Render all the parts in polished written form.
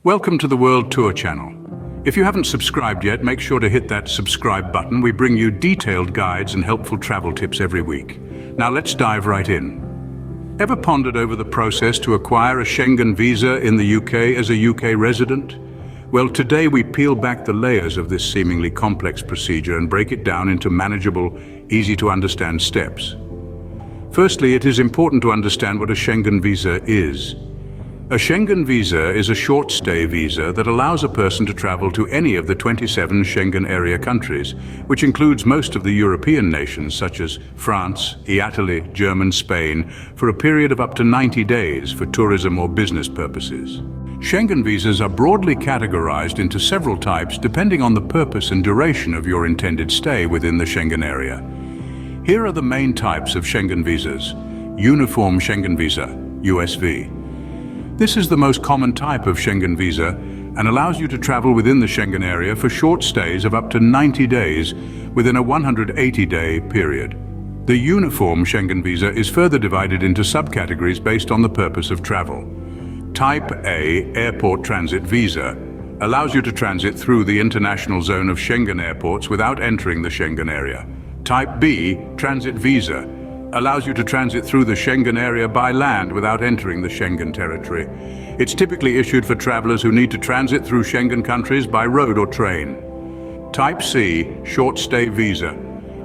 Welcome to the World Tour channel. If you haven't subscribed yet, make sure to hit that subscribe button. We bring you detailed guides and helpful travel tips every week. Now let's dive right in. Ever pondered over the process to acquire a Schengen visa in the UK as a UK resident? Well, today we peel back the layers of this seemingly complex procedure and break it down into manageable, easy-to-understand steps. Firstly, it is important to understand what a Schengen visa is. A Schengen visa is a short-stay visa that allows a person to travel to any of the 27 Schengen Area countries, which includes most of the European nations such as France, Italy, Germany, Spain, for a period of up to 90 days for tourism or business purposes. Schengen visas are broadly categorized into several types depending on the purpose and duration of your intended stay within the Schengen Area. Here are the main types of Schengen visas. Uniform Schengen Visa, USV. This is the most common type of Schengen visa and allows you to travel within the Schengen Area for short stays of up to 90 days within a 180-day period. The Uniform Schengen visa is further divided into subcategories based on the purpose of travel. Type A, Airport Transit Visa, allows you to transit through the international zone of Schengen airports without entering the Schengen Area. Type B, Transit Visa, allows you to transit through the Schengen Area by land without entering the Schengen territory. It's typically issued for travelers who need to transit through Schengen countries by road or train. Type C, Short Stay Visa,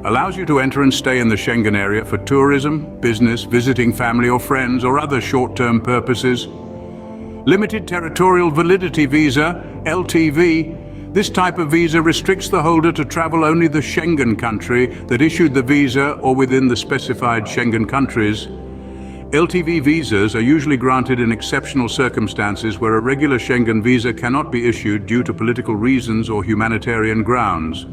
allows you to enter and stay in the Schengen Area for tourism, business, visiting family or friends, or other short-term purposes. Limited Territorial Validity Visa, LTV. This type of visa restricts the holder to travel only the Schengen country that issued the visa or within the specified Schengen countries. LTV visas are usually granted in exceptional circumstances where a regular Schengen visa cannot be issued due to political reasons or humanitarian grounds.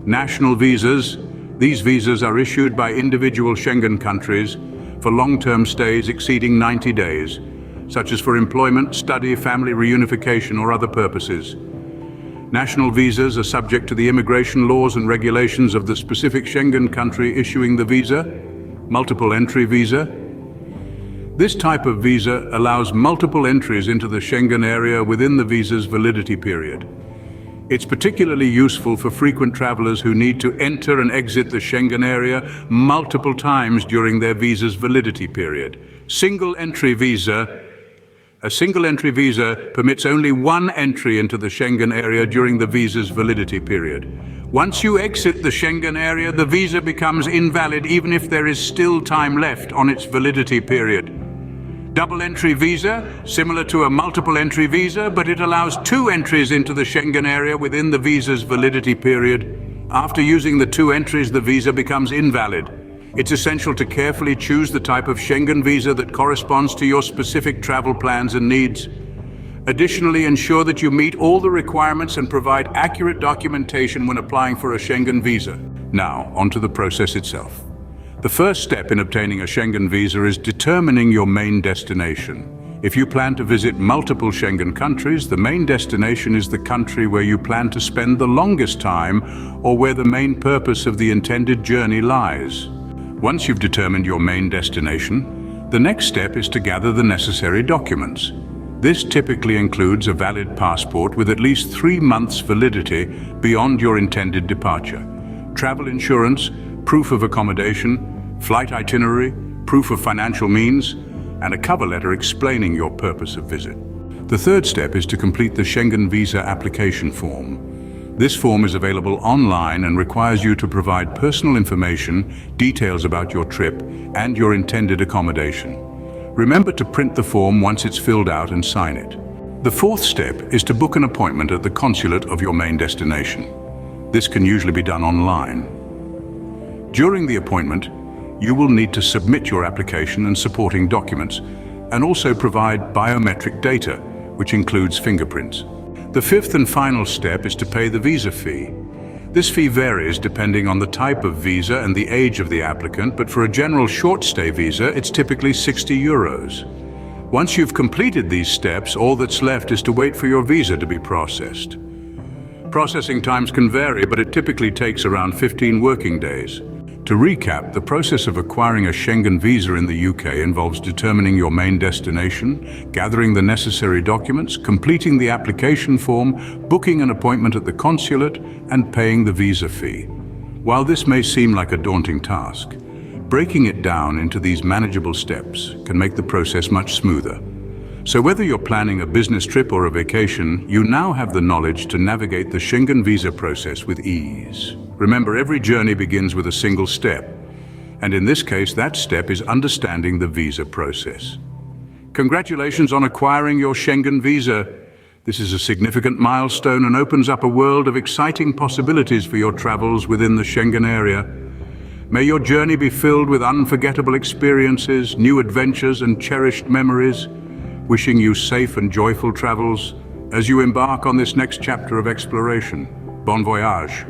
National visas. These visas are issued by individual Schengen countries for long-term stays exceeding 90 days, such as for employment, study, family reunification, or other purposes. National visas are subject to the immigration laws and regulations of the specific Schengen country issuing the visa. Multiple entry visa. This type of visa allows multiple entries into the Schengen area within the visa's validity period. It's particularly useful for frequent travelers who need to enter and exit the Schengen area multiple times during their visa's validity period. Single entry visa. A single entry visa permits only one entry into the Schengen area during the visa's validity period. Once you exit the Schengen area, the visa becomes invalid even if there is still time left on its validity period. Double entry visa, similar to a multiple entry visa, but it allows two entries into the Schengen area within the visa's validity period. After using the two entries, the visa becomes invalid. It's essential to carefully choose the type of Schengen visa that corresponds to your specific travel plans and needs. Additionally, ensure that you meet all the requirements and provide accurate documentation when applying for a Schengen visa. Now, onto the process itself. The first step in obtaining a Schengen visa is determining your main destination. If you plan to visit multiple Schengen countries, the main destination is the country where you plan to spend the longest time or where the main purpose of the intended journey lies. Once you've determined your main destination, the next step is to gather the necessary documents. This typically includes a valid passport with at least 3 months validity beyond your intended departure, travel insurance, proof of accommodation, flight itinerary, proof of financial means, and a cover letter explaining your purpose of visit. The third step is to complete the Schengen visa application form. This form is available online and requires you to provide personal information, details about your trip, and your intended accommodation. Remember to print the form once it's filled out and sign it. The fourth step is to book an appointment at the consulate of your main destination. This can usually be done online. During the appointment, you will need to submit your application and supporting documents, and also provide biometric data, which includes fingerprints. The fifth and final step is to pay the visa fee. This fee varies depending on the type of visa and the age of the applicant, but for a general short-stay visa, it's typically €60. Once you've completed these steps, all that's left is to wait for your visa to be processed. Processing times can vary, but it typically takes around 15 working days. To recap, the process of acquiring a Schengen visa in the UK involves determining your main destination, gathering the necessary documents, completing the application form, booking an appointment at the consulate, and paying the visa fee. While this may seem like a daunting task, breaking it down into these manageable steps can make the process much smoother. So whether you're planning a business trip or a vacation, you now have the knowledge to navigate the Schengen visa process with ease. Remember, every journey begins with a single step, and in this case, that step is understanding the visa process. Congratulations on acquiring your Schengen visa. This is a significant milestone and opens up a world of exciting possibilities for your travels within the Schengen area. May your journey be filled with unforgettable experiences, new adventures, and cherished memories. Wishing you safe and joyful travels as you embark on this next chapter of exploration. Bon voyage.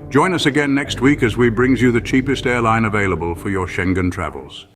Join us again next week as we bring you the cheapest airline available for your Schengen travels.